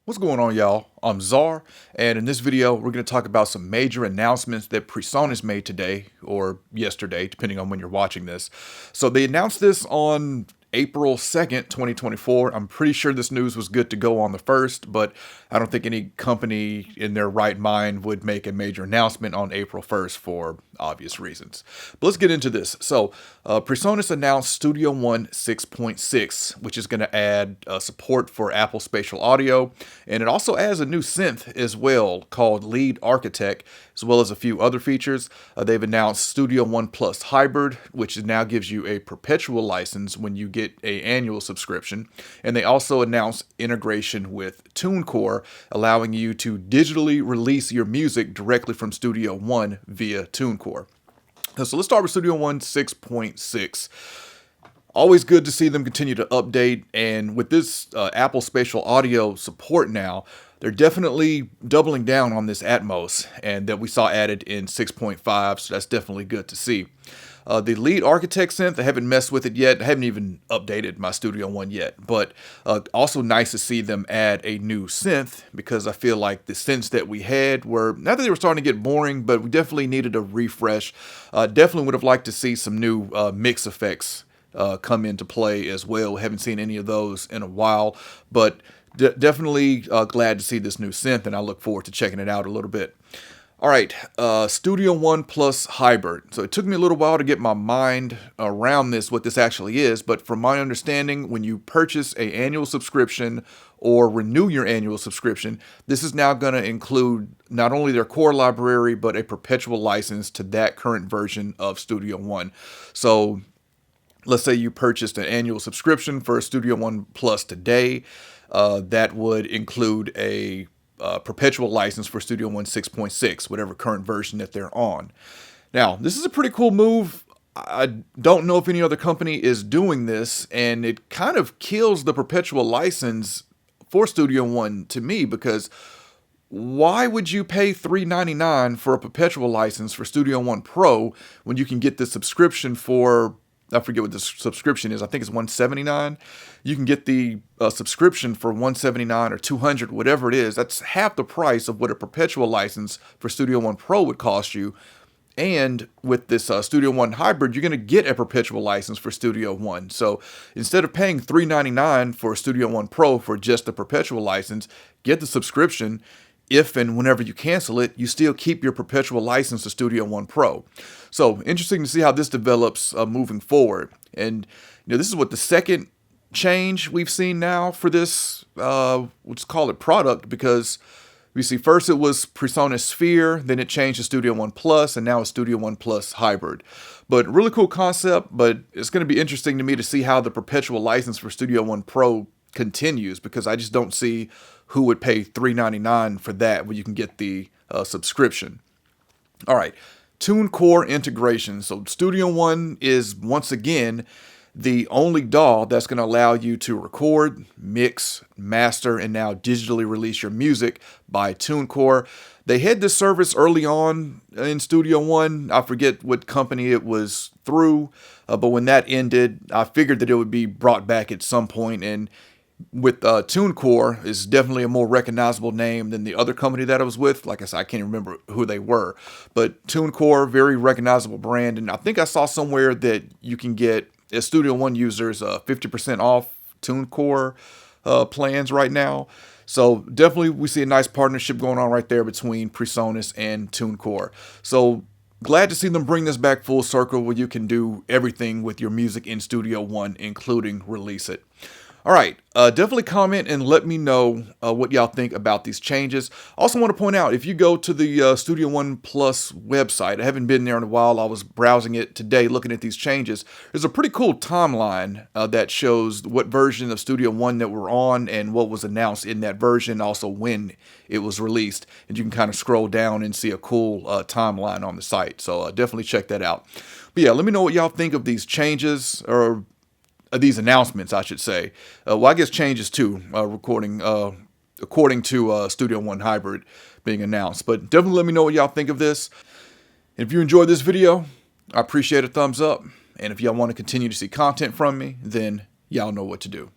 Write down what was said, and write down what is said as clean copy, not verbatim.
What's going on, y'all? I'm Czar, and in this video, we're going to talk about some major announcements that Presonus made today, or yesterday, depending on when you're watching this. So they announced this on April 2nd, 2024. I'm pretty sure this news was good to go on the 1st, but I don't think any company in their right mind would make a major announcement on April 1st for obvious reasons. But let's get into this. So Presonus announced Studio One 6.6, which is going to add support for Apple Spatial Audio, and it also adds a new synth as well called Lead Architect, as well as a few other features. They've announced Studio One Plus Hybrid, which now gives you a perpetual license when you get an annual subscription. And they also announced integration with TuneCore, allowing you to digitally release your music directly from Studio One via TuneCore. So let's start with Studio One 6.6. Always good to see them continue to update, and with this Apple Spatial Audio support now, they're definitely doubling down on this Atmos, and that we saw added in 6.5, so that's definitely good to see. The Lead Architect synth, I haven't messed with it yet. I haven't even updated my Studio One yet, but also nice to see them add a new synth, because I feel like the synths that we had were, not that they were starting to get boring, but we definitely needed a refresh. Definitely would have liked to see some new mix effects come into play as well. Haven't seen any of those in a while, but definitely glad to see this new synth, and I look forward to checking it out a little bit. All right, Studio One Plus Hybrid. So it took me a little while to get my mind around this, what this actually is, but from my understanding, when you purchase an annual subscription or renew your annual subscription, this is now going to include not only their core library, but a perpetual license to that current version of Studio One. So let's say you purchased an annual subscription for Studio One Plus today. That would include a perpetual license for Studio One 6.6, whatever current version that they're on. Now, this is a pretty cool move. I don't know if any other company is doing this, and it kind of kills the perpetual license for Studio One to me, because why would you pay $3.99 for a perpetual license for Studio One Pro when you can get the subscription for, I forget what the subscription is, I think it's $179. You can get the subscription for $179 or $200, whatever it is. That's half the price of what a perpetual license for Studio One Pro would cost you. And with this Studio One Hybrid, you're going to get a perpetual license for Studio One. So instead of paying $3.99 for Studio One Pro for just the perpetual license, get the subscription. If and whenever you cancel it, you still keep your perpetual license to Studio One Pro. So interesting to see how this develops moving forward. And this is what the second change we've seen now for this, let's call it product, because we see first it was Presonus Sphere, then it changed to Studio One Plus, and now it's Studio One Plus Hybrid. But really cool concept, but it's going to be interesting to me to see how the perpetual license for Studio One Pro continues, because I just don't see who would pay $3.99 for that when you can get the subscription. All right, TuneCore integration. So Studio One is once again the only DAW that's going to allow you to record, mix, master, and now digitally release your music by TuneCore. They had this service early on in Studio One. I forget what company it was through, but when that ended, I figured that it would be brought back at some point. And with TuneCore is definitely a more recognizable name than the other company that I was with. Like I said, I can't remember who they were, but TuneCore, very recognizable brand. And I think I saw somewhere that you can get, as Studio One users, 50% off TuneCore plans right now. So definitely we see a nice partnership going on right there between Presonus and TuneCore. So glad to see them bring this back full circle, where you can do everything with your music in Studio One, including release it. All right, definitely comment and let me know what y'all think about these changes. Also want to point out, if you go to the Studio One Plus website, I haven't been there in a while, I was browsing it today looking at these changes. There's a pretty cool timeline that shows what version of Studio One that we're on and what was announced in that version, also when it was released. And you can kind of scroll down and see a cool timeline on the site, so definitely check that out. But yeah, let me know what y'all think of these changes, or these announcements, I should say. Well, I guess changes too, according to Studio One Hybrid being announced. But definitely let me know what y'all think of this. And if you enjoyed this video, I appreciate a thumbs up. And if y'all want to continue to see content from me, then y'all know what to do.